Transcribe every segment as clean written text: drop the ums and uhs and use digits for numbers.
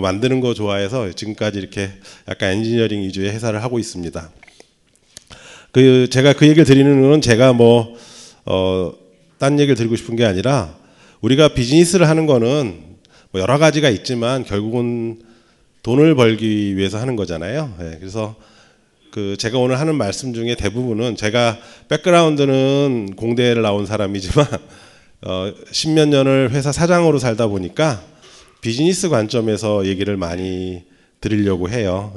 만드는 거 좋아해서 지금까지 이렇게 약간 엔지니어링 위주의 회사를 하고 있습니다. 제가 그 얘기를 드리는 건 제가 딴 얘기를 드리고 싶은 게 아니라 우리가 비즈니스를 하는 거는 여러 가지가 있지만 결국은 돈을 벌기 위해서 하는 거잖아요. 그래서 제가 오늘 하는 말씀 중에 대부분은 제가 백그라운드는 공대를 나온 사람이지만 10몇 년을 회사 사장으로 살다 보니까 비즈니스 관점에서 얘기를 많이 드리려고 해요.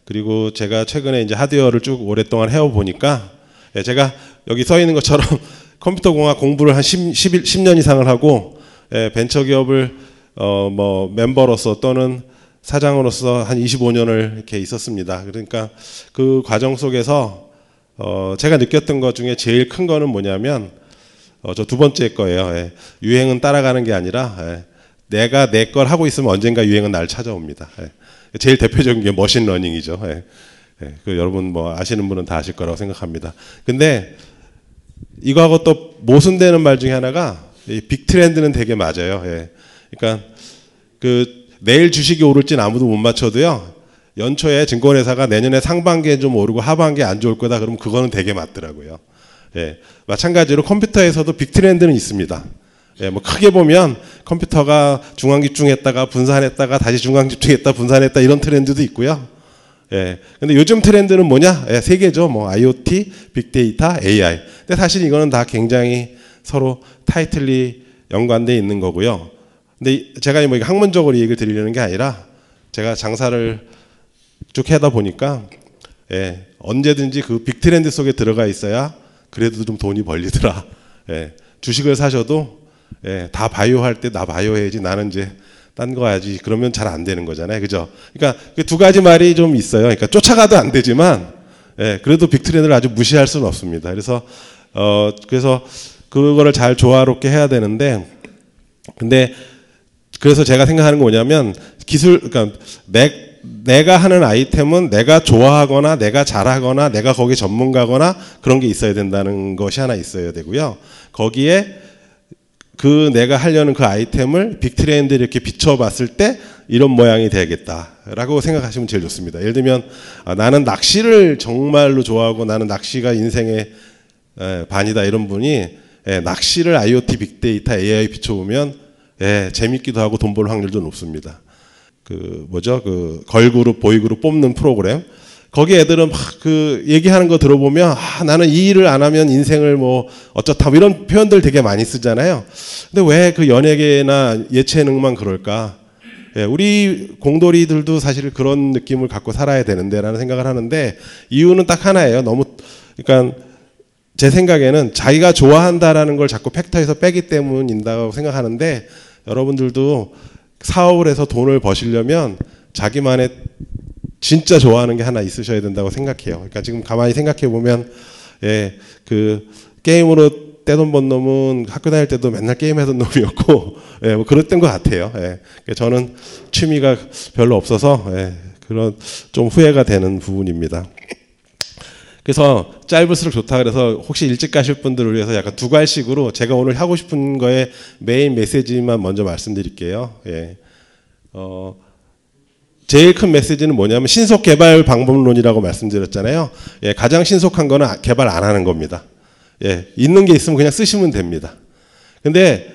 그리고 제가 최근에 이제 하드웨어를 쭉 오랫동안 해오 보니까 제가 여기 써 있는 것처럼 컴퓨터 공학 공부를 한 10년 이상을 하고 벤처기업을 멤버로서 또는 사장으로서 한 25년을 이렇게 있었습니다. 그러니까 그 과정 속에서 제가 느꼈던 것 중에 제일 큰 거는 뭐냐면 저 두 번째 거예요. 유행은 따라가는 게 아니라 내가 내 걸 하고 있으면 언젠가 유행은 날 찾아옵니다. 제일 대표적인 게 머신러닝이죠. 여러분 아시는 분은 다 아실 거라고 생각합니다. 근데 이거하고 또 모순되는 말 중에 하나가 빅 트렌드는 되게 맞아요. 그러니까 내일 주식이 오를지는 아무도 못 맞춰도요. 연초에 증권회사가 내년에 상반기에 좀 오르고 하반기에 안 좋을 거다. 그러면 그거는 되게 맞더라고요. 마찬가지로 컴퓨터에서도 빅 트렌드는 있습니다. 크게 보면 컴퓨터가 중앙집중했다가 분산했다가 다시 중앙집중했다 분산했다 이런 트렌드도 있고요. 근데 요즘 트렌드는 뭐냐? 세 개죠. IoT, 빅데이터, AI. 근데 사실 이거는 다 굉장히 서로 타이틀리 연관되어 있는 거고요. 근데 제가 학문적으로 얘기를 드리려는 게 아니라 제가 장사를 쭉 하다 보니까 언제든지 그 빅 트렌드 속에 들어가 있어야 그래도 좀 돈이 벌리더라. 주식을 사셔도 다 바이오 할 때 나 바이오 해야지 나는 이제 딴 거 해야지 그러면 잘 안 되는 거잖아요. 그죠? 그러니까 두 가지 말이 좀 있어요. 그러니까 쫓아가도 안 되지만 그래도 빅 트렌드를 아주 무시할 수는 없습니다. 그래서 그거를 잘 조화롭게 해야 되는데 근데 그래서 제가 생각하는 거 뭐냐면 그러니까 내가 하는 아이템은 내가 좋아하거나 내가 잘하거나 내가 거기 전문가거나 그런 게 있어야 된다는 것이 하나 있어야 되고요. 거기에 내가 하려는 그 아이템을 빅 트렌드에 이렇게 비춰봤을 때 이런 모양이 되겠다라고 생각하시면 제일 좋습니다. 예를 들면 나는 낚시를 정말로 좋아하고 나는 낚시가 인생의 반이다 이런 분이 낚시를 IoT, 빅데이터, AI 비춰보면 재밌기도 하고 돈 벌 확률도 높습니다. 걸그룹, 보이그룹 뽑는 프로그램. 거기 애들은 막 얘기하는 거 들어보면 나는 이 일을 안 하면 인생을 어쩌다 이런 표현들 되게 많이 쓰잖아요. 근데 왜 그 연예계나 예체능만 그럴까? 우리 공돌이들도 사실 그런 느낌을 갖고 살아야 되는데라는 생각을 하는데 이유는 딱 하나예요. 그러니까 제 생각에는 자기가 좋아한다라는 걸 자꾸 팩터에서 빼기 때문인다고 생각하는데 여러분들도 사업을 해서 돈을 버시려면 자기만의 진짜 좋아하는 게 하나 있으셔야 된다고 생각해요. 그러니까 지금 가만히 생각해 보면 게임으로 떼돈 번 놈은 학교 다닐 때도 맨날 게임하던 놈이었고 그랬던 것 같아요. 저는 취미가 별로 없어서 그런 좀 후회가 되는 부분입니다. 그래서 짧을수록 좋다 그래서 혹시 일찍 가실 분들을 위해서 약간 두 갈식으로 제가 오늘 하고 싶은 거에 메인 메시지만 먼저 말씀드릴게요. 제일 큰 메시지는 뭐냐면 신속 개발 방법론이라고 말씀드렸잖아요. 가장 신속한 거는 개발 안 하는 겁니다. 있는 게 있으면 그냥 쓰시면 됩니다. 근데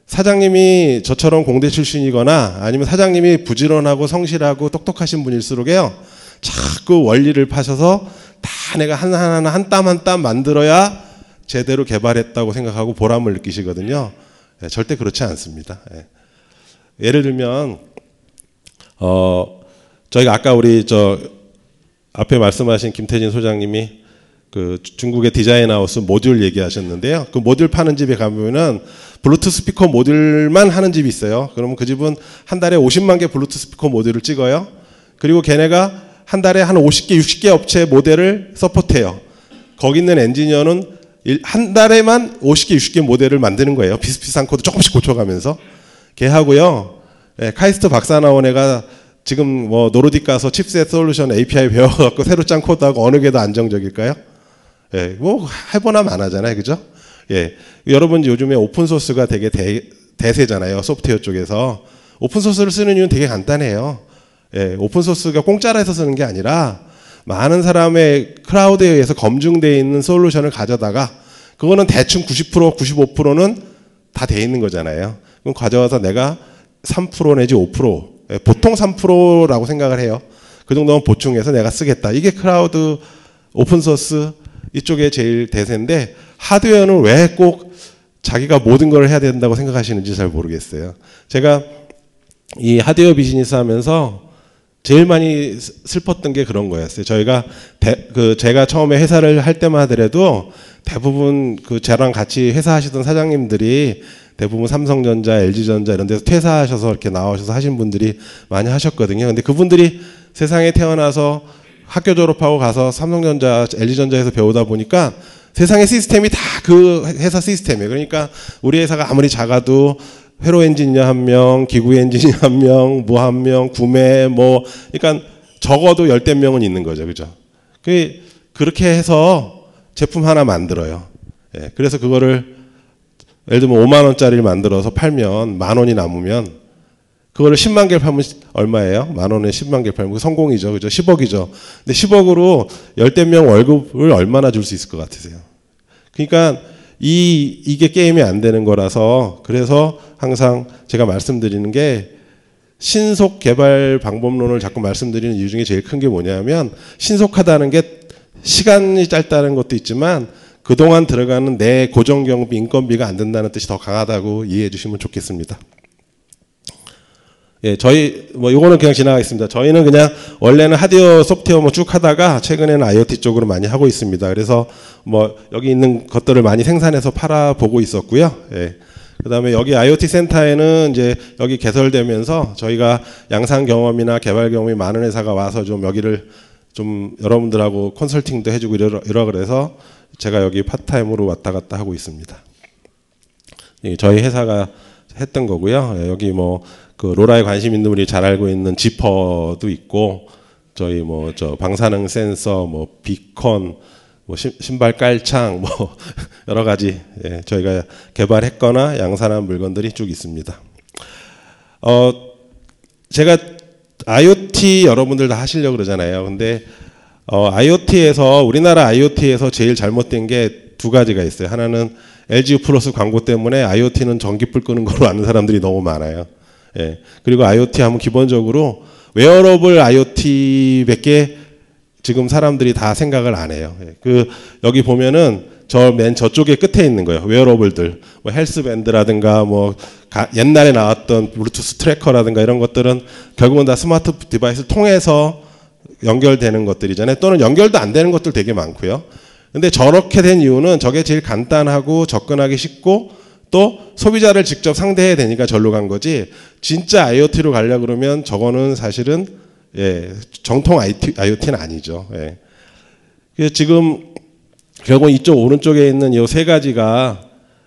사장님이 저처럼 공대 출신이거나 아니면 사장님이 부지런하고 성실하고 똑똑하신 분일수록에요. 자꾸 원리를 파셔서 다 내가 하나하나 한 땀 한 땀 만들어야 제대로 개발했다고 생각하고 보람을 느끼시거든요. 절대 그렇지 않습니다. 예를 들면 저희가 아까 우리 앞에 말씀하신 김태진 소장님이 중국의 디자인하우스 모듈 얘기하셨는데요. 그 모듈 파는 집에 가보면은 블루투스 스피커 모듈만 하는 집이 있어요. 그러면 그 집은 한 달에 50만 개 블루투스 스피커 모듈을 찍어요. 그리고 걔네가 한 달에 한 50개, 60개 업체 모델을 서포트해요. 거기 있는 엔지니어는 한 달에만 50개, 60개 모델을 만드는 거예요. 비슷비슷한 코드 조금씩 고쳐가면서. 걔하고요. 카이스트 박사 나온 애가 지금 노르딕 가서 칩셋 솔루션 API 배워갖고 새로 짠 코드하고 어느 게 더 안정적일까요? 해보나 마나잖아요. 그죠? 여러분 요즘에 오픈소스가 되게 대세잖아요. 소프트웨어 쪽에서. 오픈소스를 쓰는 이유는 되게 간단해요. 예, 오픈소스가 공짜로 해서 쓰는 게 아니라 많은 사람의 크라우드에 의해서 검증되어 있는 솔루션을 가져다가 그거는 대충 90%, 95%는 다 돼 있는 거잖아요. 그럼 가져와서 내가 3% 내지 5%, 예, 보통 3%라고 생각을 해요. 그 정도면 보충해서 내가 쓰겠다. 이게 크라우드 오픈소스 이쪽에 제일 대세인데 하드웨어는 왜 꼭 자기가 모든 걸 해야 된다고 생각하시는지 잘 모르겠어요. 제가 이 하드웨어 비즈니스 하면서 제일 많이 슬펐던 게 그런 거였어요. 저희가 제가 처음에 회사를 할 때만 하더라도 대부분 저랑 같이 회사 하시던 사장님들이 대부분 삼성전자, LG전자 이런 데서 퇴사하셔서 이렇게 나오셔서 하신 분들이 많이 하셨거든요. 근데 그분들이 세상에 태어나서 학교 졸업하고 가서 삼성전자, LG전자에서 배우다 보니까 세상의 시스템이 다 그 회사 시스템이에요. 그러니까 우리 회사가 아무리 작아도 회로 엔지니어 1명, 기구 엔지니어 1명, 뭐 1명, 구매 그러니까 적어도 10대 명은 있는 거죠. 그죠? 그렇게 해서 제품 하나 만들어요. 예, 그래서 그거를 예를 들면 5만 원짜리를 만들어서 팔면 10,000원이 남으면 그거를 10만 개를 팔면 얼마예요? 10,000원에 10만 개를 팔면 성공이죠. 그죠? 10억이죠. 근데 10억으로 10대 명 월급을 얼마나 줄 수 있을 것 같으세요? 그러니까 이게 게임이 안 되는 거라서 그래서 항상 제가 말씀드리는 게 신속 개발 방법론을 자꾸 말씀드리는 이유 중에 제일 큰 게 뭐냐면 신속하다는 게 시간이 짧다는 것도 있지만 그동안 들어가는 내 고정경비, 인건비가 안 된다는 뜻이 더 강하다고 이해해 주시면 좋겠습니다. 예, 저희 요거는 그냥 지나가겠습니다. 저희는 그냥 원래는 하드웨어, 소프트웨어 쭉 하다가 최근에는 IoT 쪽으로 많이 하고 있습니다. 그래서 여기 있는 것들을 많이 생산해서 팔아보고 있었고요. 예. 그다음에 여기 IoT 센터에는 이제 여기 개설되면서 저희가 양산 경험이나 개발 경험이 많은 회사가 와서 좀 여기를 좀 여러분들하고 컨설팅도 해주고 이러 그래서 제가 여기 파트타임으로 왔다 갔다 하고 있습니다. 저희 회사가 했던 거고요. 여기 로라에 관심 있는 분이 잘 알고 있는 지퍼도 있고 저희 방사능 센서, 비컨, 신발 깔창, 여러 가지 저희가 개발했거나 양산한 물건들이 쭉 있습니다. 제가 IoT 여러분들 다 하시려고 그러잖아요. 근데 IoT에서 우리나라 IoT에서 제일 잘못된 게 두 가지가 있어요. 하나는 LG 플러스 광고 때문에 IoT는 전기불 끄는 걸로 아는 사람들이 너무 많아요. 예. 그리고 IoT 하면 기본적으로 웨어러블 IoT밖에 지금 사람들이 다 생각을 안 해요. 예. 여기 보면은 맨 저쪽에 끝에 있는 거예요. 웨어러블들, 헬스밴드라든가 옛날에 나왔던 블루투스 트래커라든가 이런 것들은 결국은 다 스마트 디바이스를 통해서 연결되는 것들이잖아요. 또는 연결도 안 되는 것들 되게 많고요. 근데 저렇게 된 이유는 저게 제일 간단하고 접근하기 쉽고 또 소비자를 직접 상대해야 되니까 절로 간 거지. 진짜 IoT로 가려고 그러면 저거는 사실은 정통 IoT는 아니죠. 그래서 지금 결국 이쪽 오른쪽에 있는 이 세 가지가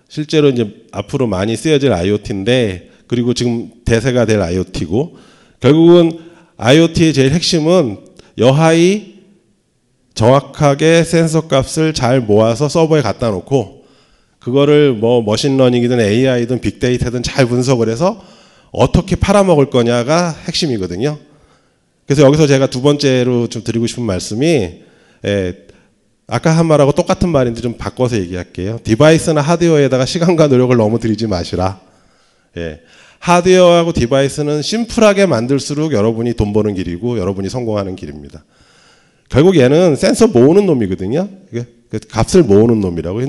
실제로 이제 앞으로 많이 쓰여질 IoT인데 그리고 지금 대세가 될 IoT고 결국은 IoT의 제일 핵심은 여하이 정확하게 센서 값을 잘 모아서 서버에 갖다 놓고 그거를 머신러닝이든 AI든 빅데이터든 잘 분석을 해서 어떻게 팔아먹을 거냐가 핵심이거든요. 그래서 여기서 제가 두 번째로 좀 드리고 싶은 말씀이 아까 한 말하고 똑같은 말인데 좀 바꿔서 얘기할게요. 디바이스나 하드웨어에다가 시간과 노력을 너무 들이지 마시라. 하드웨어하고 디바이스는 심플하게 만들수록 여러분이 돈 버는 길이고 여러분이 성공하는 길입니다. 결국 얘는 센서 모으는 놈이거든요. 값을 모으는 놈이라고.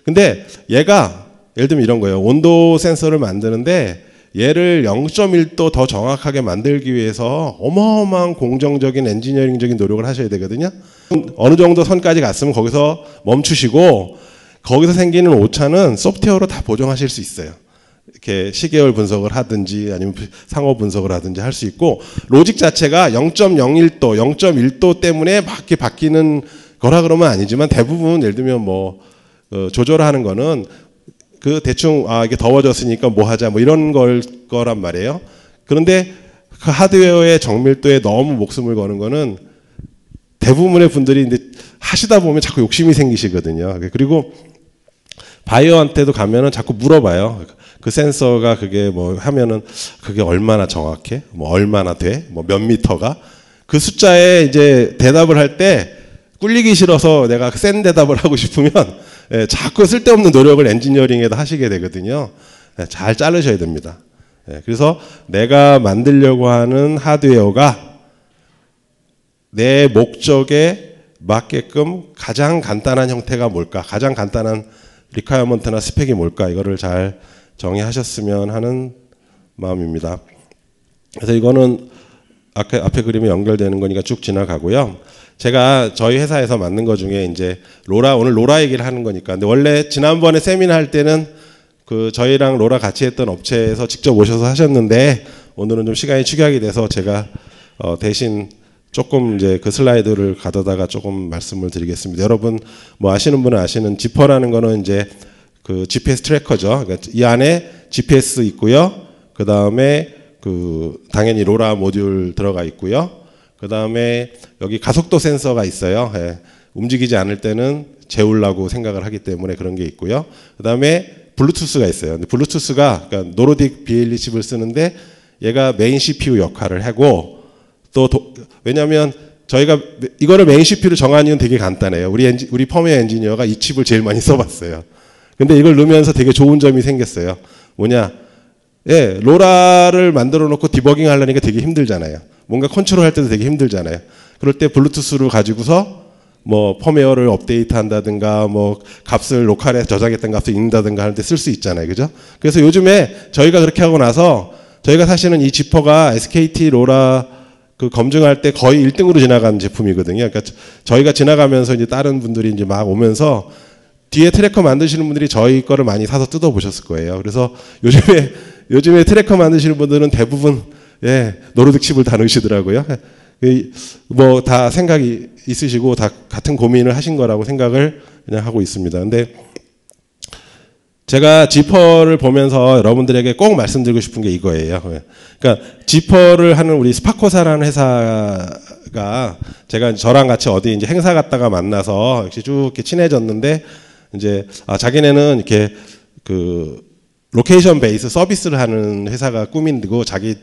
근데 얘가 예를 들면 이런 거예요. 온도 센서를 만드는데 얘를 0.1도 더 정확하게 만들기 위해서 어마어마한 공정적인 엔지니어링적인 노력을 하셔야 되거든요. 어느 정도 선까지 갔으면 거기서 멈추시고 거기서 생기는 오차는 소프트웨어로 다 보정하실 수 있어요. 이렇게 시계열 분석을 하든지 아니면 상호 분석을 하든지 할 수 있고 로직 자체가 0.01도, 0.1도 때문에 막 이렇게 바뀌는 거라 그러면 아니지만 대부분 예를 들면 조절하는 거는 대충 이게 더워졌으니까 뭐 하자 이런 거란 말이에요. 그런데 그 하드웨어의 정밀도에 너무 목숨을 거는 거는 대부분의 분들이 이제 하시다 보면 자꾸 욕심이 생기시거든요. 그리고 바이어한테도 가면은 자꾸 물어봐요. 그 센서가 그게 뭐 하면은 그게 얼마나 정확해? 뭐 얼마나 돼? 뭐 몇 미터가? 그 숫자에 이제 대답을 할 때 꿀리기 싫어서 내가 센 대답을 하고 싶으면 예, 자꾸 쓸데없는 노력을 엔지니어링에다 하시게 되거든요. 예, 잘 자르셔야 됩니다. 예, 그래서 내가 만들려고 하는 하드웨어가 내 목적에 맞게끔 가장 간단한 형태가 뭘까? 가장 간단한 리퀘어먼트나 스펙이 뭘까? 이거를 잘 정의하셨으면 하는 마음입니다. 그래서 이거는 앞에 그림에 연결되는 거니까 쭉 지나가고요. 제가 저희 회사에서 만든 거 중에 이제 오늘 로라 얘기를 하는 거니까. 근데 원래 지난번에 세미나 할 때는 그 저희랑 로라 같이 했던 업체에서 직접 오셔서 하셨는데 오늘은 좀 시간이 축약이 돼서 제가 대신 조금 이제 그 슬라이드를 가져다가 조금 말씀을 드리겠습니다. 여러분 뭐 아시는 분은 아시는 지퍼라는 거는 이제 그 GPS 트래커죠. 그러니까 이 안에 GPS 있고요. 그 다음에 그 당연히 로라 모듈 들어가 있고요. 그 다음에 여기 가속도 센서가 있어요. 예. 움직이지 않을 때는 재우려고 생각을 하기 때문에 그런 게 있고요. 그 다음에 블루투스가 있어요. 근데 블루투스가 그러니까 노르딕 BLE 칩을 쓰는데 얘가 메인 CPU 역할을 하고 또 왜냐하면 저희가 이거를 메인 CPU를 정한 이유는 되게 간단해요. 우리 펌웨어 엔지니어가 이 칩을 제일 많이 써봤어요. 근데 이걸 넣으면서 되게 좋은 점이 생겼어요. 뭐냐? 예, 로라를 만들어 놓고 디버깅 하려니까 되게 힘들잖아요. 뭔가 컨트롤 할 때도 되게 힘들잖아요. 그럴 때 블루투스를 가지고서 뭐 펌웨어를 업데이트 한다든가 뭐 값을 로컬에 저장했던 값을 읽는다든가 하는데 쓸 수 있잖아요. 그죠? 그래서 요즘에 저희가 그렇게 하고 나서 저희가 사실은 이 지퍼가 SKT 로라 그 검증할 때 거의 1등으로 지나간 제품이거든요. 그러니까 저희가 지나가면서 이제 다른 분들이 이제 막 오면서 뒤에 트래커 만드시는 분들이 저희 거를 많이 사서 뜯어 보셨을 거예요. 그래서 요즘에 트래커 만드시는 분들은 대부분 예, 노르딕 칩을 다 넣으시더라고요. 뭐 다 생각이 있으시고 다 같은 고민을 하신 거라고 생각을 그냥 하고 있습니다. 근데 제가 지퍼를 보면서 여러분들에게 꼭 말씀드리고 싶은 게 이거예요. 그러니까 지퍼를 하는 우리 스파코사라는 회사가 제가 저랑 같이 어디 이제 행사 갔다가 만나서 역시 쭉 이렇게 친해졌는데 이제 자기네는 이렇게 그 로케이션 베이스 서비스를 하는 회사가 꿈인데고 자기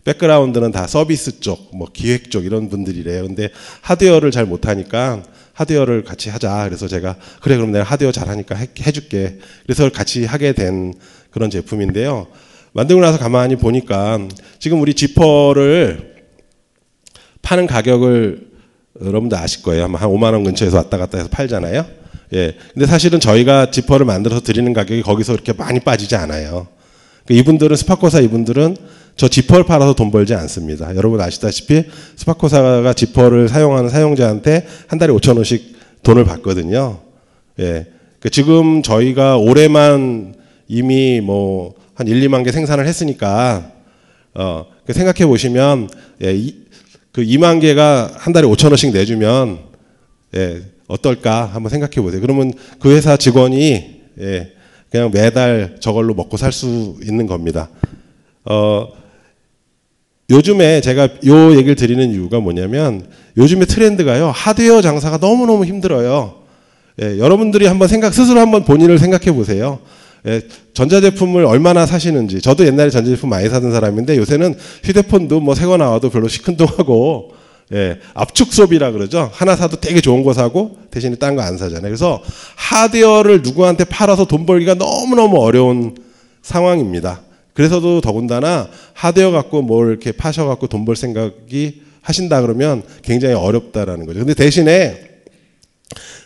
백그라운드는 다 서비스 쪽, 뭐 기획 쪽 이런 분들이래요. 근데 하드웨어를 잘 못하니까 하드웨어를 같이 하자. 그래서 제가 그래 그럼 내가 하드웨어 잘하니까 해줄게. 그래서 같이 하게 된 그런 제품인데요. 만들고 나서 가만히 보니까 지금 우리 지퍼를 파는 가격을 여러분들 아실 거예요. 아마 한 5만 원 근처에서 왔다 갔다 해서 팔잖아요. 예. 근데 사실은 저희가 지퍼를 만들어서 드리는 가격이 거기서 그렇게 많이 빠지지 않아요. 이분들은 스파코사 이분들은 저 지퍼를 팔아서 돈 벌지 않습니다. 여러분 아시다시피 스파코사가 지퍼를 사용하는 사용자한테 한 달에 5,000원씩 돈을 받거든요. 예. 지금 저희가 올해만 이미 뭐 한 1, 2만 개 생산을 했으니까 생각해 보시면 예, 그 2만 개가 한 달에 5,000원씩 내주면 예, 어떨까 한번 생각해 보세요. 그러면 그 회사 직원이 예, 그냥 매달 저걸로 먹고 살 수 있는 겁니다. 요즘에 제가 요 얘기를 드리는 이유가 뭐냐면 요즘에 트렌드가요. 하드웨어 장사가 너무너무 힘들어요. 예, 여러분들이 한번 스스로 한번 본인을 생각해 보세요. 예, 전자제품을 얼마나 사시는지. 저도 옛날에 전자제품 많이 사던 사람인데 요새는 휴대폰도 뭐 새거 나와도 별로 시큰둥하고 예, 압축 소비라 그러죠. 하나 사도 되게 좋은 거 사고 대신에 딴 거 안 사잖아요. 그래서 하드웨어를 누구한테 팔아서 돈 벌기가 너무너무 어려운 상황입니다. 그래서도 더군다나 하드웨어 갖고 뭘 이렇게 파셔갖고 돈 벌 생각이 하신다 그러면 굉장히 어렵다라는 거죠. 근데 대신에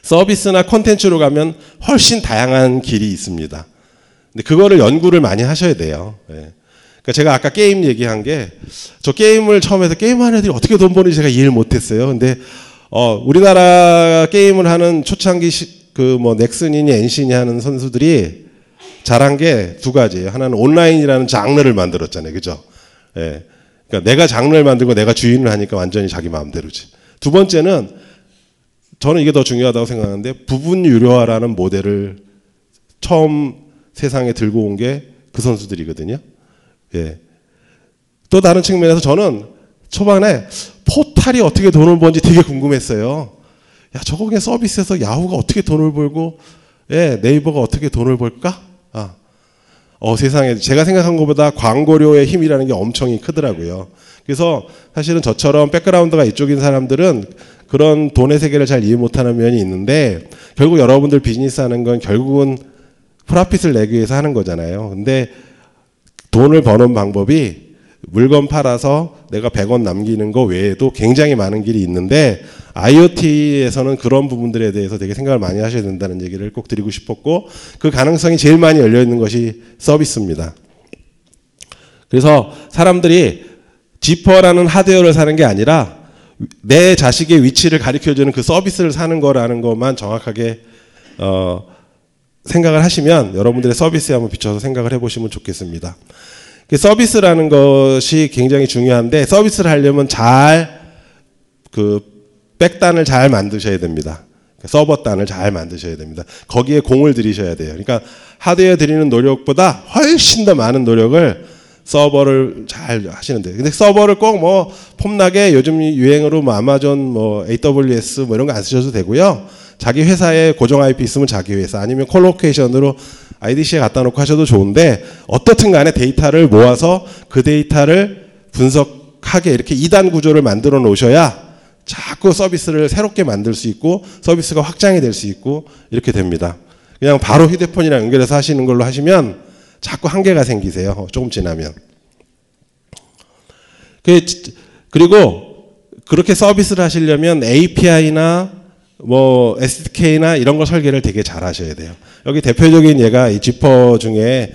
서비스나 콘텐츠로 가면 훨씬 다양한 길이 있습니다. 근데 그거를 연구를 많이 하셔야 돼요. 예. 그러니까 제가 아까 게임 얘기한 게 저 게임을 처음 해서 게임하는 애들이 어떻게 돈 버는지 제가 이해를 못했어요. 근데 우리나라 게임을 하는 초창기 그 뭐 넥슨이니 엔신이 하는 선수들이 잘한 게 두 가지예요. 하나는 온라인이라는 장르를 만들었잖아요. 그죠? 예. 그러니까 내가 장르를 만들고 내가 주인을 하니까 완전히 자기 마음대로지. 두 번째는 저는 이게 더 중요하다고 생각하는데 부분 유료화라는 모델을 처음 세상에 들고 온 게 그 선수들이거든요. 예. 또 다른 측면에서 저는 초반에 포탈이 어떻게 돈을 버는지 되게 궁금했어요. 야, 저거 그냥 서비스에서 야후가 어떻게 돈을 벌고 예, 네이버가 어떻게 돈을 벌까? 세상에 제가 생각한 것보다 광고료의 힘이라는 게 엄청 크더라고요. 그래서 사실은 저처럼 백그라운드가 이쪽인 사람들은 그런 돈의 세계를 잘 이해 못하는 면이 있는데 결국 여러분들 비즈니스 하는 건 결국은 프로핏을 내기 위해서 하는 거잖아요. 근데 돈을 버는 방법이 물건 팔아서 내가 100원 남기는 거 외에도 굉장히 많은 길이 있는데 IoT에서는 그런 부분들에 대해서 되게 생각을 많이 하셔야 된다는 얘기를 꼭 드리고 싶었고 그 가능성이 제일 많이 열려 있는 것이 서비스입니다. 그래서 사람들이 지퍼라는 하드웨어를 사는 게 아니라 내 자식의 위치를 가르쳐주는 그 서비스를 사는 거라는 것만 정확하게 생각을 하시면 여러분들의 서비스에 한번 비춰서 생각을 해보시면 좋겠습니다. 서비스라는 것이 굉장히 중요한데 서비스를 하려면 백단을 잘 만드셔야 됩니다. 서버단을 잘 만드셔야 됩니다. 거기에 공을 들이셔야 돼요. 그러니까 하드웨어 들이는 노력보다 훨씬 더 많은 노력을 서버를 잘 하시는데 근데 서버를 꼭 폼나게 요즘 유행으로 아마존 AWS 이런 거 안 쓰셔도 되고요. 자기 회사에 고정 IP 있으면 자기 회사 아니면 콜로케이션으로 IDC에 갖다 놓고 하셔도 좋은데 어떻든 간에 데이터를 모아서 그 데이터를 분석하게 이렇게 2단 구조를 만들어 놓으셔야 자꾸 서비스를 새롭게 만들 수 있고 서비스가 확장이 될 수 있고 이렇게 됩니다. 그냥 바로 휴대폰이랑 연결해서 하시는 걸로 하시면 자꾸 한계가 생기세요. 조금 지나면. 그리고 그렇게 서비스를 하시려면 API나 SDK나 이런 거 설계를 되게 잘 하셔야 돼요. 여기 대표적인 예가 이 지퍼 중에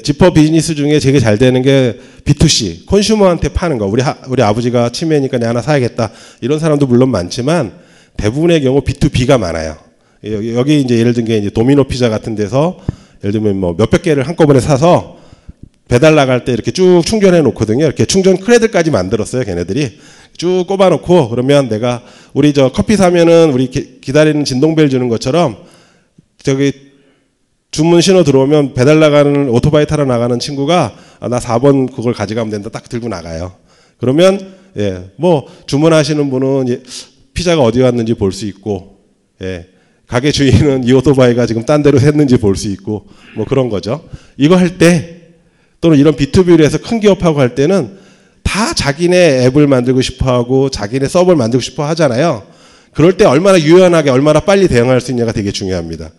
지퍼 비즈니스 중에 되게 잘 되는 게 B2C, 콘슈머한테 파는 거. 우리 아버지가 치매니까 내가 하나 사야겠다. 이런 사람도 물론 많지만 대부분의 경우 B2B가 많아요. 여기 이제 예를 든 게 이제 도미노 피자 같은 데서 예를 들면 몇백 개를 한꺼번에 사서 배달 나갈 때 이렇게 쭉 충전해 놓거든요. 이렇게 충전 크레드까지 만들었어요, 걔네들이. 쭉 꼽아 놓고 그러면 내가 우리 커피 사면은 우리 기다리는 진동벨 주는 것처럼 주문 신호 들어오면 배달 나가는 오토바이 타러 나가는 친구가 나 4번 그걸 가져가면 된다 딱 들고 나가요. 그러면 주문하시는 분은 피자가 어디 갔는지 볼 수 있고 가게 주인은 이 오토바이가 지금 딴 데로 샜는지 볼 수 있고 그런 거죠. 이거 할 때 또는 이런 B2B를 해서 큰 기업하고 할 때는 다 자기네 앱을 만들고 싶어하고 자기네 서버를 만들고 싶어 하잖아요. 그럴 때 얼마나 유연하게 얼마나 빨리 대응할 수 있냐가 되게 중요합니다.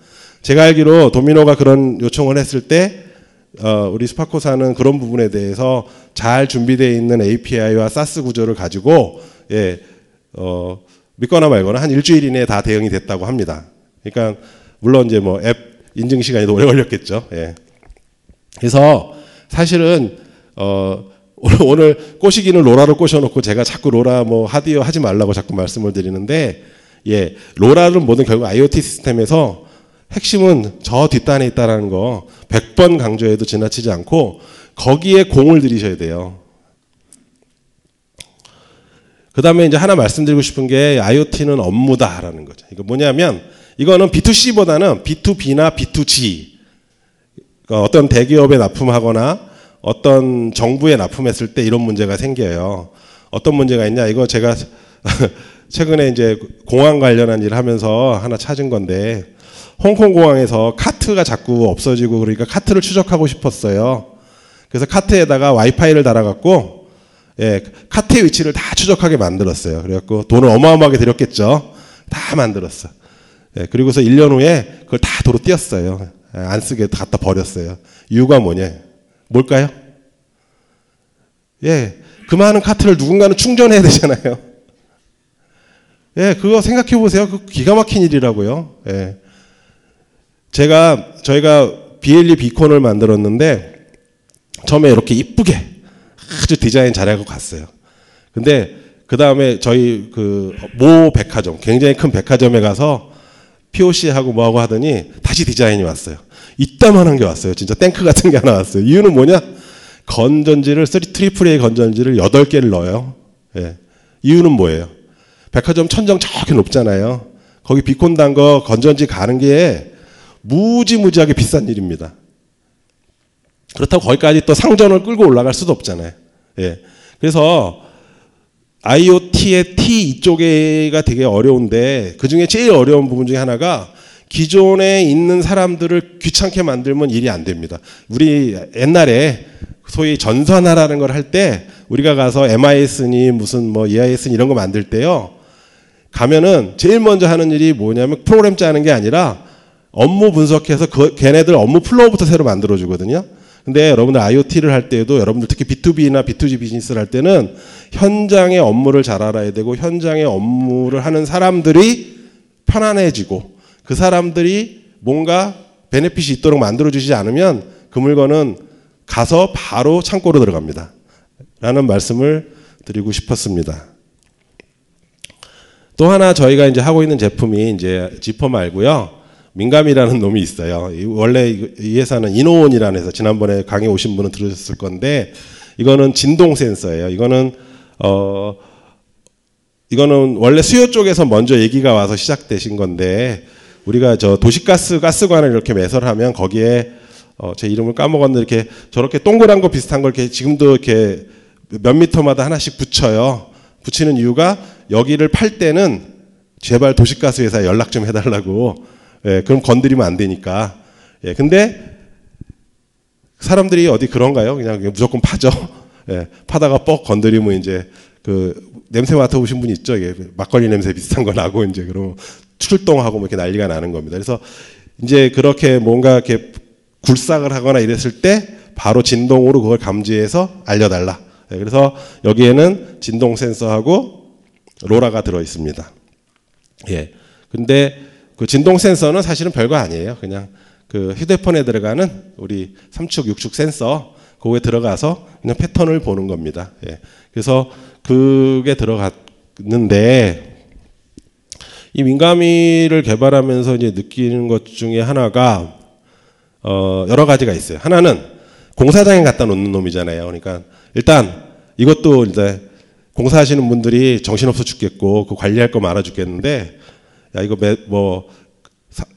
제가 알기로 도미노가 그런 요청을 했을 때 우리 스파코사는 그런 부분에 대해서 잘 준비되어 있는 API와 SaaS 구조를 가지고 믿거나 말거나 한 일주일 이내에 다 대응이 됐다고 합니다. 그러니까 물론 이제 앱 인증 시간이 더 오래 걸렸겠죠. 그래서 사실은 오늘 꼬시기는 로라로 꼬셔놓고 제가 자꾸 로라 하드웨어 하지 말라고 자꾸 말씀을 드리는데 로라는 뭐든 결국 IoT 시스템에서 핵심은 저 뒷단에 있다라는 거 100번 강조해도 지나치지 않고 거기에 공을 들이셔야 돼요. 그 다음에 이제 하나 말씀드리고 싶은 게 IoT는 업무다라는 거죠. 이거 뭐냐면 이거는 B2C보다는 B2B나 B2G 어떤 대기업에 납품하거나 어떤 정부에 납품했을 때 이런 문제가 생겨요. 어떤 문제가 있냐? 이거 제가 최근에 이제 공항 관련한 일을 하면서 하나 찾은 건데 홍콩 공항에서 카트가 자꾸 없어지고 그러니까 카트를 추적하고 싶었어요. 그래서 카트에다가 와이파이를 달아갖고 카트의 위치를 다 추적하게 만들었어요. 그래갖고 돈을 어마어마하게 들였겠죠. 다 만들었어. 그리고서 1년 후에 그걸 다 도로 띄었어요. 안 쓰게 갖다 버렸어요. 이유가 뭐냐? 뭘까요? 그 많은 카트를 누군가는 충전해야 되잖아요. 그거 생각해 보세요. 그 기가 막힌 일이라고요. 저희가 BLE 비콘을 만들었는데 처음에 이렇게 이쁘게 아주 디자인 잘하고 갔어요. 근데 그 다음에 저희 모 백화점, 굉장히 큰 백화점에 가서 POC하고 뭐하고 하더니 다시 디자인이 왔어요. 이따만한 게 왔어요. 진짜 탱크 같은 게 하나 왔어요. 이유는 뭐냐? 건전지를 AAA 건전지를 8개를 넣어요. 이유는 뭐예요? 백화점 천정 저렇게 높잖아요. 거기 비콘 단 거 건전지 가는 게 무지무지하게 비싼 일입니다. 그렇다고 거기까지 또 상전을 끌고 올라갈 수도 없잖아요. 그래서 IoT의 T 이쪽에가 되게 어려운데 그 중에 제일 어려운 부분 중에 하나가 기존에 있는 사람들을 귀찮게 만들면 일이 안 됩니다. 우리 옛날에 소위 전산화라는 걸 할 때 우리가 가서 MIS니 무슨 뭐 EIS니 이런 거 만들 때요. 가면은 제일 먼저 하는 일이 뭐냐면 프로그램 짜는 게 아니라 업무 분석해서 걔네들 업무 플로우부터 새로 만들어 주거든요. 근데 여러분들 IoT를 할 때에도 여러분들 특히 B2B나 B2G 비즈니스를 할 때는 현장의 업무를 잘 알아야 되고 현장의 업무를 하는 사람들이 편안해지고 그 사람들이 뭔가 베네핏이 있도록 만들어 주시지 않으면 그 물건은 가서 바로 창고로 들어갑니다. 라는 말씀을 드리고 싶었습니다. 또 하나 저희가 이제 하고 있는 제품이 이제 지퍼 말고요. 민감이라는 놈이 있어요. 원래 이 회사는 이노온이라는 회사, 지난번에 강의 오신 분은 들으셨을 건데, 이거는 진동 센서예요. 이거는 원래 수요 쪽에서 먼저 얘기가 와서 시작되신 건데, 우리가 저 도시가스 가스관을 이렇게 매설하면 거기에 제 이름을 까먹었는데 이렇게 저렇게 동그란 거 비슷한 걸 이렇게 지금도 이렇게 몇 미터마다 하나씩 붙여요. 붙이는 이유가 여기를 팔 때는 제발 도시가스 회사에 연락 좀 해달라고. 예, 그럼 건드리면 안 되니까. 예, 근데 사람들이 어디 그런가요? 그냥 무조건 파죠. 예, 파다가 뻑 건드리면 이제 그 냄새 맡아보신 분 있죠? 이게 막걸리 냄새 비슷한 거 나고 이제 그러면 출동하고 뭐 이렇게 난리가 나는 겁니다. 그래서 이제 그렇게 뭔가 이렇게 굴삭을 하거나 이랬을 때 바로 진동으로 그걸 감지해서 알려달라. 예, 그래서 여기에는 진동 센서하고 로라가 들어 있습니다. 예. 근데 그 진동 센서는 사실은 별거 아니에요. 그냥 그 휴대폰에 들어가는 우리 3축, 6축 센서 그거에 들어가서 그냥 패턴을 보는 겁니다. 예. 그래서 그게 들어갔는데 이 민감이를 개발하면서 이제 느끼는 것 중에 하나가 여러 가지가 있어요. 하나는 공사장에 갖다 놓는 놈이잖아요. 그러니까 일단 이것도 이제 공사하시는 분들이 정신없어 죽겠고 그 관리할 거 많아 죽겠는데 야 이거 뭐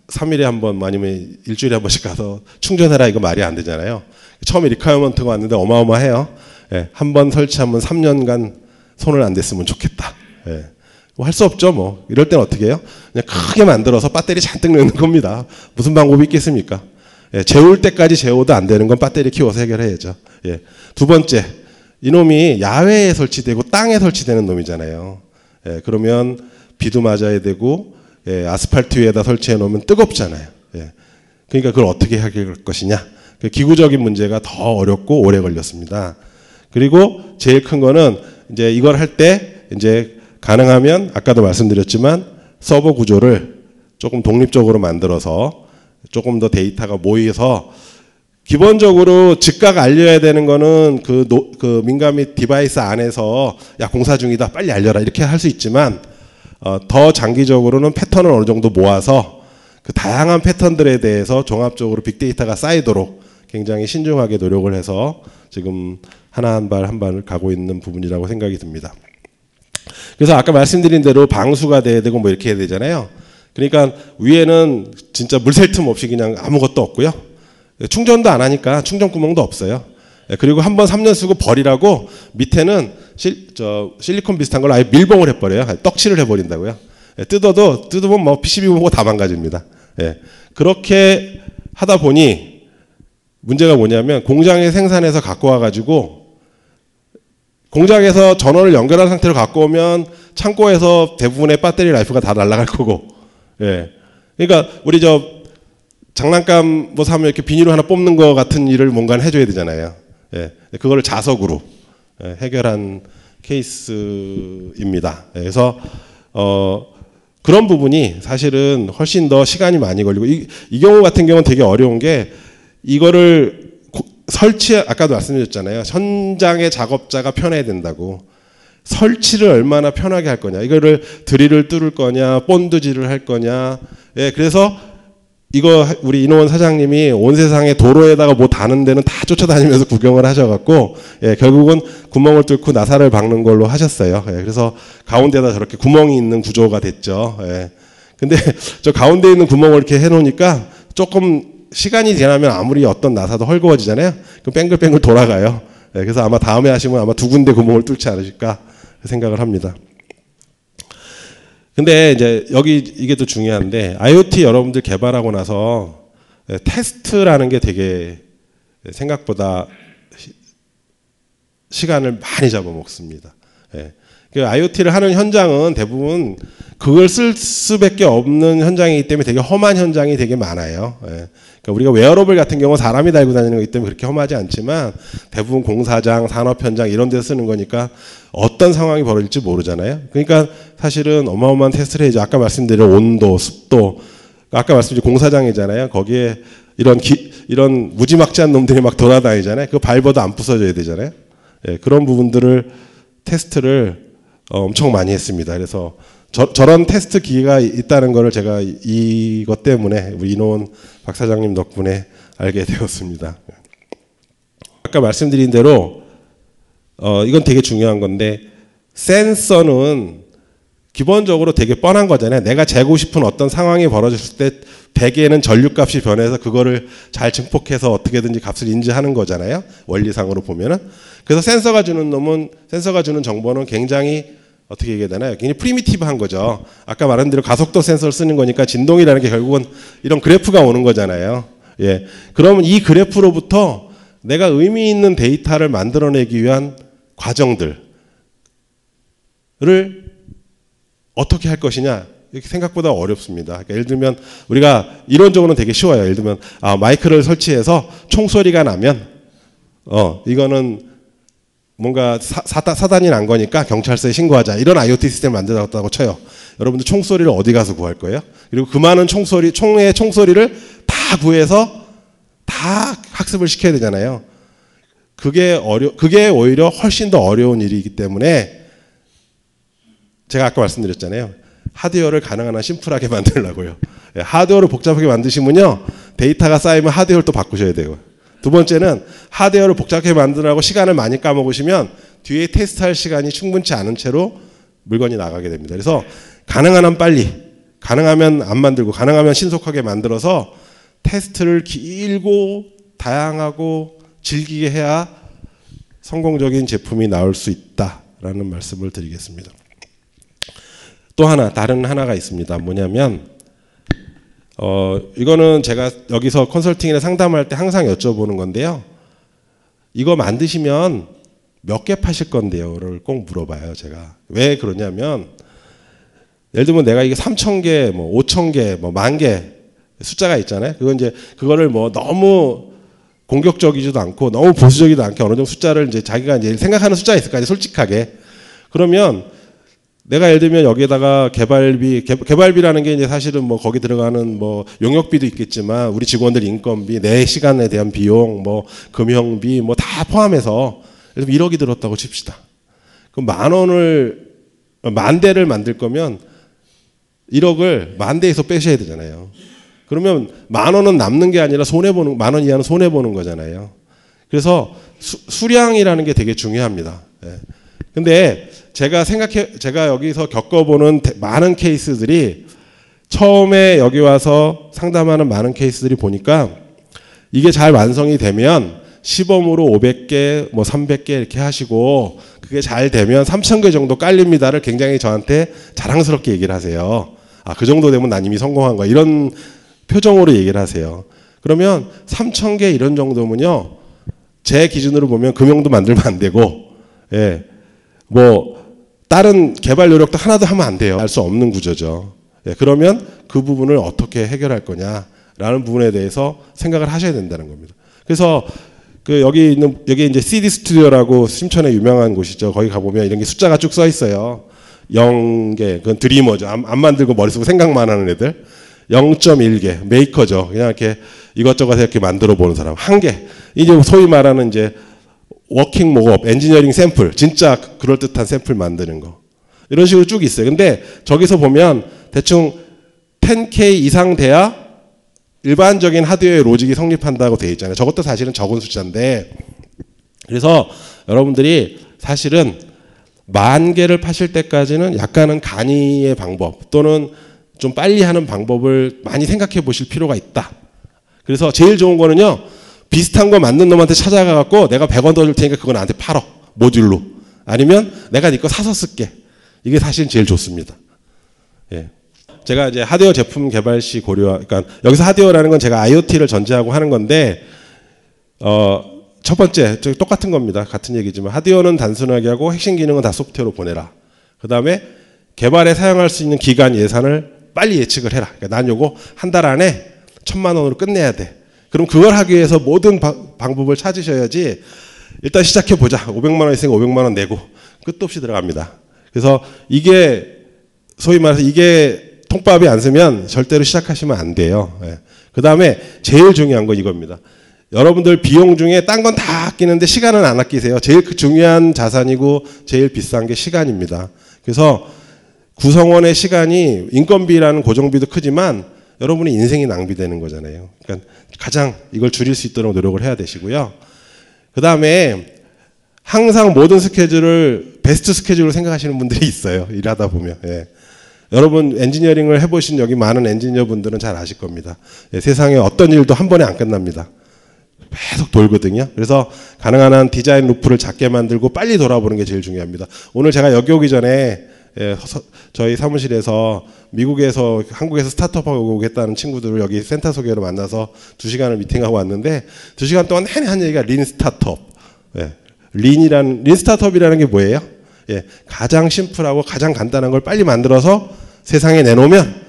3일에 한 번 아니면 일주일에 한 번씩 가서 충전해라 이거 말이 안 되잖아요. 처음에 리퀘어먼트가 왔는데 어마어마해요. 예, 한 번 설치하면 3년간 손을 안 댔으면 좋겠다. 예. 뭐 할 수 없죠. 뭐 이럴 땐 어떻게 해요? 그냥 크게 만들어서 배터리 잔뜩 넣는 겁니다. 무슨 방법이 있겠습니까? 예, 재울 때까지 재워도 안 되는 건 배터리 키워서 해결해야죠. 예. 두 번째, 이놈이 야외에 설치되고 땅에 설치되는 놈이잖아요. 예, 그러면 비도 맞아야 되고 예, 아스팔트 위에다 설치해 놓으면 뜨겁잖아요. 예. 그러니까 그걸 어떻게 해결할 것이냐. 그 기구적인 문제가 더 어렵고 오래 걸렸습니다. 그리고 제일 큰 거는 이제 이걸 할 때 이제 가능하면 아까도 말씀드렸지만 서버 구조를 조금 독립적으로 만들어서 조금 더 데이터가 모여서 기본적으로 즉각 알려야 되는 거는 그 민감이 디바이스 안에서 야 공사 중이다 빨리 알려라 이렇게 할 수 있지만 더 장기적으로는 패턴을 어느 정도 모아서 그 다양한 패턴들에 대해서 종합적으로 빅데이터가 쌓이도록 굉장히 신중하게 노력을 해서 지금 하나 한 발 한 발을 가고 있는 부분이라고 생각이 듭니다. 그래서 아까 말씀드린 대로 방수가 돼야 되고 뭐 이렇게 해야 되잖아요. 그러니까 위에는 진짜 물샐 틈 없이 그냥 아무것도 없고요. 충전도 안 하니까 충전 구멍도 없어요. 그리고 한번 3년 쓰고 버리라고 밑에는 실리콘 비슷한 걸 아예 밀봉을 해버려요. 떡칠을 해버린다고요. 뜯으면 뭐 PCB 보고 다 망가집니다. 그렇게 하다 보니 문제가 뭐냐면 공장에 생산해서 갖고 와가지고 공장에서 전원을 연결한 상태로 갖고 오면 창고에서 대부분의 배터리 라이프가 다 날아갈 거고, 예. 그러니까 우리 장난감 뭐 사면 이렇게 비닐로 하나 뽑는 거 같은 일을 뭔가 해줘야 되잖아요. 예. 그거를 자석으로 해결한 케이스입니다. 그래서 그런 부분이 사실은 훨씬 더 시간이 많이 걸리고 이 경우 같은 경우는 되게 어려운 게 이거를 아까도 말씀드렸잖아요. 현장의 작업자가 편해야 된다고. 설치를 얼마나 편하게 할 거냐. 이거를 드릴을 뚫을 거냐, 본드질을 할 거냐. 예, 그래서 이거 우리 이노원 사장님이 온 세상에 도로에다가 뭐 다는 데는 다 쫓아다니면서 구경을 하셔갖고, 예, 결국은 구멍을 뚫고 나사를 박는 걸로 하셨어요. 예, 그래서 가운데다 저렇게 구멍이 있는 구조가 됐죠. 예. 근데 저 가운데 있는 구멍을 이렇게 해놓으니까 조금 시간이 지나면 아무리 어떤 나사도 헐거워지잖아요. 그럼 뺑글뺑글 돌아가요. 네, 그래서 아마 다음에 하시면 아마 두 군데 구멍을 뚫지 않으실까 생각을 합니다. 근데 이제 여기 이게 또 중요한데 IoT 여러분들 개발하고 나서 테스트라는 게 되게 생각보다 시간을 많이 잡아먹습니다. 예. 그 IoT를 하는 현장은 대부분 그걸 쓸 수밖에 없는 현장이기 때문에 되게 험한 현장이 되게 많아요. 예. 그러니까 우리가 웨어러블 같은 경우 사람이 달고 다니는 거기 때문에 그렇게 험하지 않지만 대부분 공사장, 산업 현장 이런 데서 쓰는 거니까 어떤 상황이 벌어질지 모르잖아요. 그러니까 사실은 어마어마한 테스트를 해야죠. 아까 말씀드린 온도, 습도, 아까 말씀드린 공사장이잖아요. 거기에 이런 무지막지한 놈들이 막 돌아다니잖아요. 그거 밟아도 안 부서져야 되잖아요. 예, 그런 부분들을 테스트를 엄청 많이 했습니다. 그래서 저런 테스트 기계가 있다는 거를 제가 이것 때문에 우리 이노원 박 사장님 덕분에 알게 되었습니다. 아까 말씀드린 대로 이건 되게 중요한 건데 센서는 기본적으로 되게 뻔한 거잖아요. 내가 재고 싶은 어떤 상황이 벌어졌을 때 대개는 전류값이 변해서 그거를 잘 증폭해서 어떻게든지 값을 인지하는 거잖아요. 원리상으로 보면은. 그래서 센서가 주는 정보는 굉장히 어떻게 얘기해야 되나요? 굉장히 프리미티브한 거죠. 아까 말한 대로 가속도 센서를 쓰는 거니까 진동이라는 게 결국은 이런 그래프가 오는 거잖아요. 예. 그러면 이 그래프로부터 내가 의미 있는 데이터를 만들어내기 위한 과정들을 어떻게 할 것이냐 이렇게 생각보다 어렵습니다. 그러니까 예를 들면 우리가 이론적으로는 되게 쉬워요. 예를 들면 마이크를 설치해서 총소리가 나면 이거는 뭔가 사단이 난 거니까 경찰서에 신고하자 이런 IoT 시스템을 만들었다고 쳐요. 여러분들 총소리를 어디 가서 구할 거예요? 그리고 그 많은 총의 총소리를 다 구해서 다 학습을 시켜야 되잖아요. 그게 오히려 훨씬 더 어려운 일이기 때문에 제가 아까 말씀드렸잖아요. 하드웨어를 가능한 한 심플하게 만들려고요. 하드웨어를 복잡하게 만드시면요. 데이터가 쌓이면 하드웨어를 또 바꾸셔야 돼요. 두 번째는 하드웨어를 복잡하게 만들라고 시간을 많이 까먹으시면 뒤에 테스트할 시간이 충분치 않은 채로 물건이 나가게 됩니다. 그래서 가능한 한 빨리, 가능하면 안 만들고 가능하면 신속하게 만들어서 테스트를 길고 다양하고 즐기게 해야 성공적인 제품이 나올 수 있다라는 말씀을 드리겠습니다. 또 다른 하나가 있습니다. 뭐냐면 이거는 제가 여기서 컨설팅이나 상담할 때 항상 여쭤보는 건데요. 이거 만드시면 몇 개 파실 건데요를 꼭 물어봐요. 제가 왜 그러냐면 예를 들면 내가 이게 3,000개, 뭐 5,000개, 뭐 10,000개 숫자가 있잖아요. 그거를 뭐 너무 공격적이지도 않고 너무 보수적이지도 않게 어느 정도 숫자를 이제 자기가 이제 생각하는 숫자가 있을 거 아니에요. 솔직하게. 그러면 내가 예를 들면 여기에다가 개발비라는 게 이제 사실은 뭐 거기 들어가는 뭐 용역비도 있겠지만 우리 직원들 인건비, 내 시간에 대한 비용, 뭐 금형비 뭐 다 포함해서 예를 들면 1억이 들었다고 칩시다. 그럼 10,000대를 만들 거면 1억을 10,000대에서 빼셔야 되잖아요. 그러면 10,000원은 남는 게 아니라 10,000원 이하는 손해 보는 거잖아요. 그래서 수량이라는 게 되게 중요합니다. 예. 근데 제가 여기서 겪어보는 많은 케이스들이 처음에 여기 와서 상담하는 많은 케이스들이 보니까 이게 잘 완성이 되면 시범으로 500개, 뭐 300개 이렇게 하시고 그게 잘 되면 3,000개 정도 깔립니다를 굉장히 저한테 자랑스럽게 얘기를 하세요. 그 정도 되면 난 이미 성공한 거야. 이런 표정으로 얘기를 하세요. 그러면 3,000개 이런 정도면요. 제 기준으로 보면 금형도 만들면 안 되고, 예. 뭐 다른 개발 노력도 하나도 하면 안 돼요. 할 수 없는 구조죠. 예, 그러면 그 부분을 어떻게 해결할 거냐라는 부분에 대해서 생각을 하셔야 된다는 겁니다. 그래서 여기 이제 CD 스튜디오라고 심천에 유명한 곳이죠. 거기 가보면 이런 게 숫자가 쭉 써 있어요. 0개, 그건 드리머죠. 안 만들고 머릿속으로 생각만 하는 애들. 0.1개, 메이커죠. 그냥 이렇게 이것저것 이렇게 만들어 보는 사람. 1개. 이제 소위 말하는 이제 워킹 목업, 엔지니어링 샘플, 진짜 그럴듯한 샘플 만드는 거. 이런 식으로 쭉 있어요. 근데 저기서 보면 대충 10K 이상 돼야 일반적인 하드웨어의 로직이 성립한다고 되어 있잖아요. 저것도 사실은 적은 숫자인데. 그래서 여러분들이 사실은 10,000개를 파실 때까지는 약간은 간이의 방법 또는 좀 빨리 하는 방법을 많이 생각해 보실 필요가 있다. 그래서 제일 좋은 거는요. 비슷한 거 맞는 놈한테 찾아가갖고 내가 100원 더 줄 테니까 그거 나한테 팔어. 모듈로. 아니면 내가 네 거 사서 쓸게. 이게 사실 제일 좋습니다. 예. 제가 이제 하드웨어 제품 개발 시 고려, 그러니까 여기서 하드웨어라는 건 제가 IoT를 전제하고 하는 건데, 첫 번째, 똑같은 겁니다. 같은 얘기지만 하드웨어는 단순하게 하고 핵심 기능은 다 소프트웨어로 보내라. 그 다음에 개발에 사용할 수 있는 기간 예산을 빨리 예측을 해라. 그러니까 난 요거 한 달 안에 1,000만 원으로 끝내야 돼. 그럼 그걸 하기 위해서 모든 방법을 찾으셔야지. 일단 시작해 보자. 500만 원 있으니까 500만 원 내고 끝도 없이 들어갑니다. 그래서 이게 소위 말해서 이게 통밥이 안 쓰면 절대로 시작하시면 안 돼요. 예. 그 다음에 제일 중요한 건 이겁니다. 여러분들 비용 중에 딴 건 다 아끼는데 시간은 안 아끼세요. 제일 중요한 자산이고 제일 비싼 게 시간입니다. 그래서 구성원의 시간이 인건비라는 고정비도 크지만 여러분의 인생이 낭비되는 거잖아요. 그러니까 가장 이걸 줄일 수 있도록 노력을 해야 되시고요. 그 다음에 항상 모든 스케줄을 베스트 스케줄로 생각하시는 분들이 있어요. 일하다 보면. 예. 여러분 엔지니어링을 해보신 여기 많은 엔지니어 분들은 잘 아실 겁니다. 예, 세상에 어떤 일도 한 번에 안 끝납니다. 계속 돌거든요. 그래서 가능한 한 디자인 루프를 작게 만들고 빨리 돌아보는 게 제일 중요합니다. 오늘 제가 여기 오기 전에 저희 사무실에서 미국에서 한국에서 스타트업하고 오겠다는 친구들을 여기 센터 소개로 만나서 2시간을 미팅하고 왔는데 2시간 동안 내내 한 얘기가 린 스타트업. 예. 린 스타트업이라는 게 뭐예요? 예. 가장 심플하고 가장 간단한 걸 빨리 만들어서 세상에 내놓으면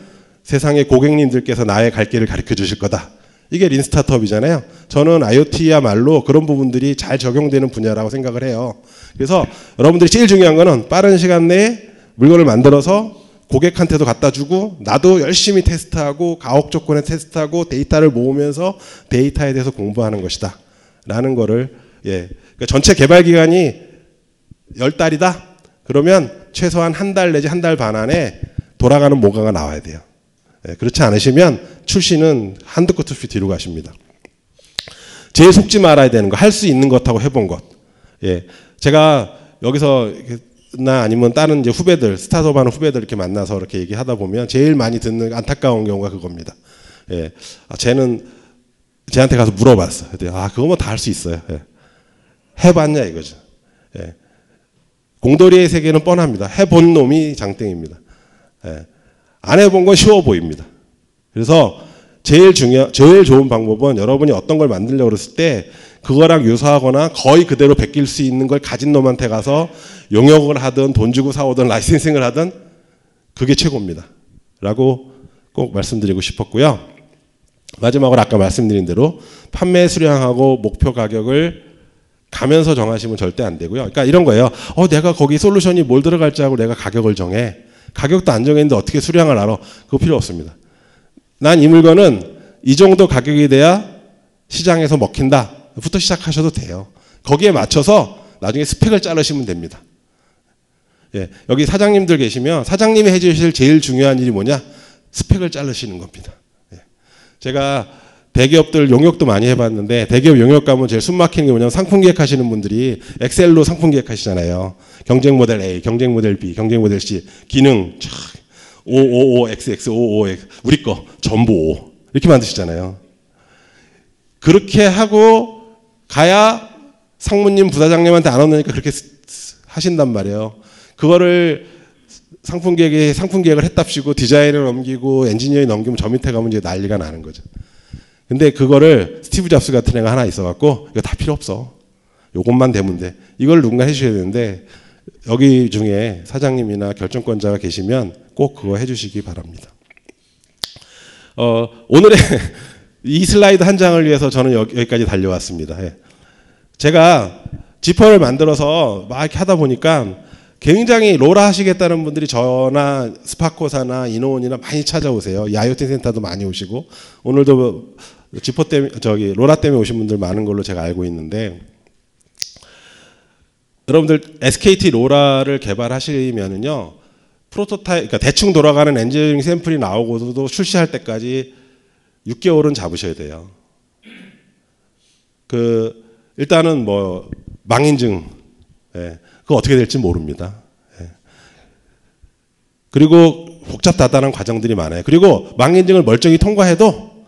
세상의 고객님들께서 나의 갈 길을 가르쳐 주실 거다. 이게 린 스타트업이잖아요. 저는 IoT야말로 그런 부분들이 잘 적용되는 분야라고 생각을 해요. 그래서 여러분들이 제일 중요한 거는 빠른 시간 내에 물건을 만들어서 고객한테도 갖다 주고 나도 열심히 테스트하고 가혹 조건에 테스트하고 데이터를 모으면서 데이터에 대해서 공부하는 것이다 라는 거를 예. 그러니까 전체 개발 기간이 10달이다 그러면 최소한 한 달 내지 한 달 반 안에 돌아가는 모가가 나와야 돼요. 예. 그렇지 않으시면 출시는 한두 끝 없이 뒤로 가십니다. 제일 속지 말아야 되는 거, 할 수 있는 것하고 해본 것. 예. 제가 여기서 나 아니면 다른 이제 후배들, 스타트업 하는 후배들 이렇게 만나서 이렇게 얘기하다 보면 제일 많이 듣는 안타까운 경우가 그겁니다. 예. 쟤는 쟤한테 가서 물어봤어. 그거 뭐 다 할 수 있어요. 예. 해봤냐 이거죠. 예. 공돌이의 세계는 뻔합니다. 해본 놈이 장땡입니다. 예. 안 해본 건 쉬워 보입니다. 그래서 제일 좋은 방법은 여러분이 어떤 걸 만들려고 그랬을 때 그거랑 유사하거나 거의 그대로 베낄 수 있는 걸 가진 놈한테 가서 용역을 하든 돈 주고 사오든 라이센싱을 하든 그게 최고입니다. 라고 꼭 말씀드리고 싶었고요. 마지막으로 아까 말씀드린 대로 판매 수량하고 목표 가격을 가면서 정하시면 절대 안 되고요. 그러니까 이런 거예요. 내가 거기 솔루션이 뭘 들어갈지 하고 내가 가격을 정해. 가격도 안 정했는데 어떻게 수량을 알아? 그거 필요 없습니다. 난 이 물건은 이 정도 가격이 돼야 시장에서 먹힌다. 부터 시작하셔도 돼요. 거기에 맞춰서 나중에 스펙을 자르시면 됩니다. 예, 여기 사장님들 계시면 사장님이 해주실 제일 중요한 일이 뭐냐? 스펙을 자르시는 겁니다. 예. 제가 대기업들 용역도 많이 해봤는데 대기업 용역 가면 제일 숨막히는 게 뭐냐면 상품 기획하시는 분들이 엑셀로 상품 기획하시잖아요. 경쟁 모델 A, 경쟁 모델 B, 경쟁 모델 C, 기능 555XX, 55X, 우리 거 전부 5 이렇게 만드시잖아요. 그렇게 하고 가야 상무님, 부사장님한테 안 얻으니까 그렇게 하신단 말이에요. 그거를 상품 기획을 했답시고 디자인을 넘기고 엔지니어링 넘기면 저 밑에 가면 이제 난리가 나는 거죠. 근데 그거를 스티브 잡스 같은 애가 하나 있어갖고 이거 다 필요 없어. 요것만 되면 돼. 이걸 누군가 해주셔야 되는데 여기 중에 사장님이나 결정권자가 계시면 꼭 그거 해주시기 바랍니다. 오늘의 이 슬라이드 한 장을 위해서 저는 여기까지 달려왔습니다. 예. 제가 지퍼를 만들어서 막 이렇게 하다 보니까 굉장히 로라 하시겠다는 분들이 저나 스파코사나 이노온이나 많이 찾아오세요. 이 IoT 센터도 많이 오시고 오늘도 지퍼 때문에 로라 때문에 오신 분들 많은 걸로 제가 알고 있는데 여러분들 SKT 로라를 개발하시면은요 프로토타입 그러니까 대충 돌아가는 엔지니어링 샘플이 나오고도 출시할 때까지 6개월은 잡으셔야 돼요. 일단은 뭐 망인증 그거 어떻게 될지 모릅니다. 그리고 복잡다단한 과정들이 많아요. 그리고 망인증을 멀쩡히 통과해도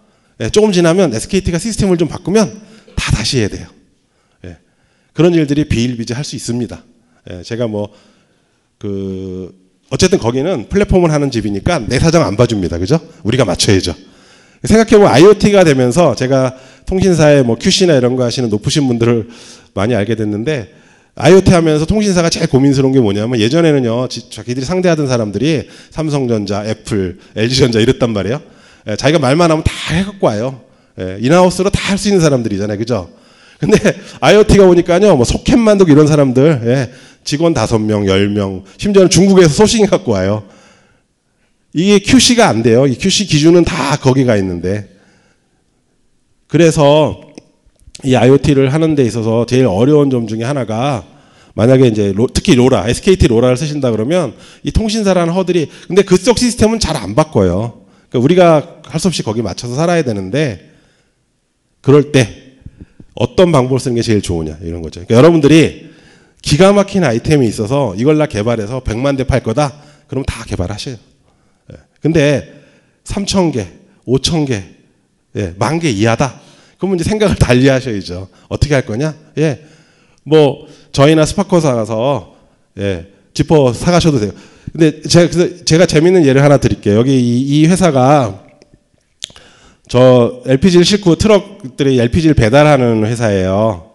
조금 지나면 SKT가 시스템을 좀 바꾸면 다 다시 해야 돼요. 그런 일들이 비일비재할 수 있습니다. 제가 어쨌든 거기는 플랫폼을 하는 집이니까 내 사정 안 봐줍니다. 그죠? 우리가 맞춰야죠. 생각해보면 IoT가 되면서 제가 통신사에 뭐 QC나 이런 거 하시는 높으신 분들을 많이 알게 됐는데, IoT 하면서 통신사가 제일 고민스러운 게 뭐냐면, 예전에는요, 자기들이 상대하던 사람들이 삼성전자, 애플, LG전자 이랬단 말이에요. 자기가 말만 하면 다 해갖고 와요. 인하우스로 다 할 수 있는 사람들이잖아요. 그죠? 근데 IoT가 오니까요, 뭐 소켓 만들고 이런 사람들, 직원 5명, 10명, 심지어는 중국에서 소싱해 갖고 와요. 이게 QC가 안 돼요. 이 QC 기준은 다 거기가 있는데. 그래서 이 IoT를 하는 데 있어서 제일 어려운 점 중에 하나가, 만약에 이제 특히 로라, SKT 로라를 쓰신다 그러면 이 통신사라는 허들이, 근데 그쪽 시스템은 잘 안 바꿔요. 그러니까 우리가 할 수 없이 거기 맞춰서 살아야 되는데, 그럴 때 어떤 방법을 쓰는 게 제일 좋으냐 이런 거죠. 그러니까 여러분들이 기가 막힌 아이템이 있어서 이걸 나 개발해서 100만 대 팔 거다. 그럼 다 개발하셔요. 근데 3,000개, 5,000개, 10,000개 이하다. 그러면 이제 생각을 달리 하셔야죠. 어떻게 할 거냐? 뭐 저희나 스파커사 가서 지퍼 사가셔도 돼요. 근데 제가 재밌는 예를 하나 드릴게요. 여기 이 회사가 저 LPG를 싣고 트럭들이 LPG를 배달하는 회사예요.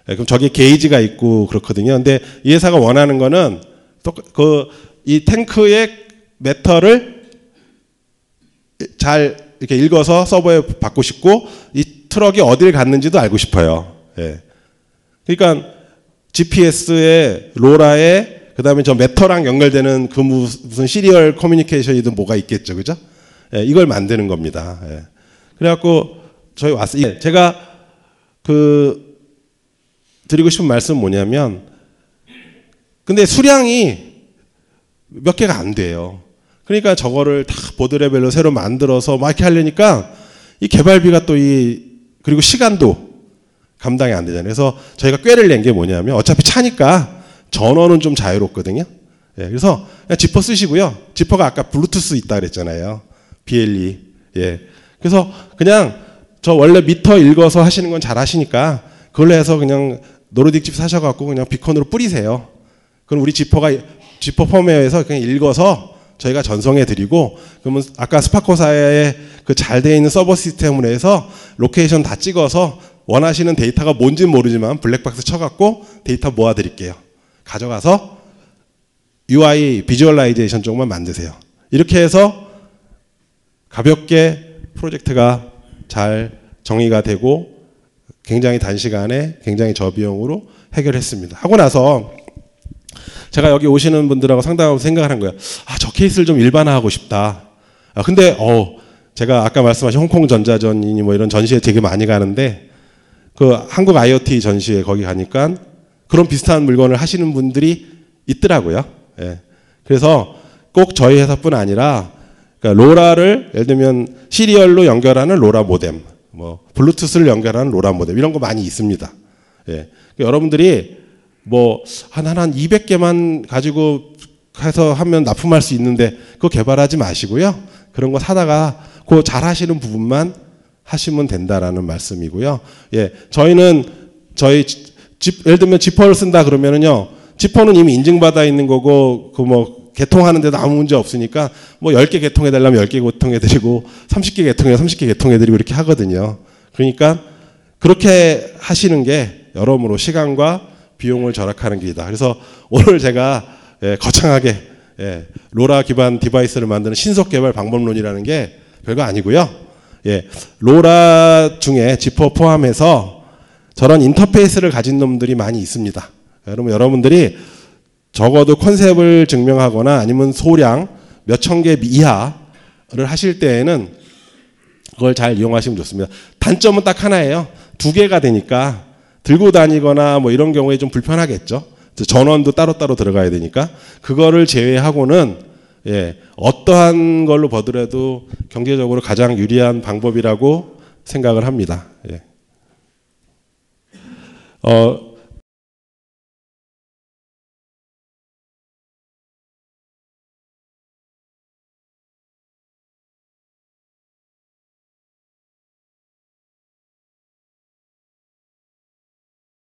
그럼 저기 게이지가 있고 그렇거든요. 근데 이 회사가 원하는 거는 또 이 탱크의 메터를 잘 이렇게 읽어서 서버에 받고 싶고, 이 트럭이 어딜 갔는지도 알고 싶어요. 그러니까 GPS에 로라에 그다음에 저 메터랑 연결되는 그 무슨 시리얼 커뮤니케이션이든 뭐가 있겠죠, 그죠? 이걸 만드는 겁니다. 그래갖고 저희 왔어요. 제가 드리고 싶은 말씀은 뭐냐면, 근데 수량이 몇 개가 안 돼요. 그러니까 저거를 다 보드 레벨로 새로 만들어서 막 이렇게 하려니까 이 개발비가 그리고 시간도 감당이 안 되잖아요. 그래서 저희가 꾀를 낸 게 뭐냐면, 어차피 차니까 전원은 좀 자유롭거든요. 그래서 그냥 지퍼 쓰시고요. 지퍼가 아까 블루투스 있다 그랬잖아요. BLE. 그래서 그냥 저 원래 미터 읽어서 하시는 건 잘 하시니까 그걸로 해서 그냥 노르딕 칩 사셔갖고 그냥 비컨으로 뿌리세요. 그럼 우리 지퍼 펌웨어에서 그냥 읽어서 저희가 전송해 드리고, 그러면 아까 스파코사의 그 잘 되어 있는 서버 시스템으로 해서 로케이션 다 찍어서 원하시는 데이터가 뭔지는 모르지만 블랙박스 쳐갖고 데이터 모아 드릴게요. 가져가서 UI 비주얼라이제이션 쪽만 만드세요. 이렇게 해서 가볍게 프로젝트가 잘 정의가 되고 굉장히 단시간에 굉장히 저비용으로 해결했습니다. 하고 나서 제가 여기 오시는 분들하고 상담하고 생각을 한 거예요. 저 케이스를 좀 일반화하고 싶다. 근데 제가 아까 말씀하신 홍콩 전자전이니 뭐 이런 전시회 되게 많이 가는데, 그 한국 IoT 전시회 거기 가니까 그런 비슷한 물건을 하시는 분들이 있더라고요. 그래서 꼭 저희 회사뿐 아니라, 그러니까 로라를 예를 들면 시리얼로 연결하는 로라 모뎀, 뭐 블루투스를 연결하는 로라 모뎀 이런 거 많이 있습니다. 그러니까 여러분들이 뭐 한 200개만 가지고 해서 하면 납품할 수 있는데 그거 개발하지 마시고요. 그런 거 사다가 그 잘 하시는 부분만 하시면 된다라는 말씀이고요. 저희는 예를 들면 지퍼를 쓴다 그러면은요, 지퍼는 이미 인증받아 있는 거고 개통하는데도 아무 문제 없으니까 뭐 10개 개통해달라면 10개 개통해드리고 30개 개통해 30개 개통해드리고 이렇게 하거든요. 그러니까 그렇게 하시는 게 여러모로 시간과 비용을 절약하는 길이다. 그래서 오늘 제가 거창하게 로라 기반 디바이스를 만드는 신속 개발 방법론이라는 게 별거 아니고요. 로라 중에 지퍼 포함해서 저런 인터페이스를 가진 놈들이 많이 있습니다. 여러분들이 적어도 컨셉을 증명하거나 아니면 소량 몇천 개 이하를 하실 때에는 그걸 잘 이용하시면 좋습니다. 단점은 딱 하나예요. 2개가 되니까 들고 다니거나 뭐 이런 경우에 좀 불편하겠죠. 전원도 따로따로 들어가야 되니까. 그거를 제외하고는 어떠한 걸로 보더라도 경제적으로 가장 유리한 방법이라고 생각을 합니다.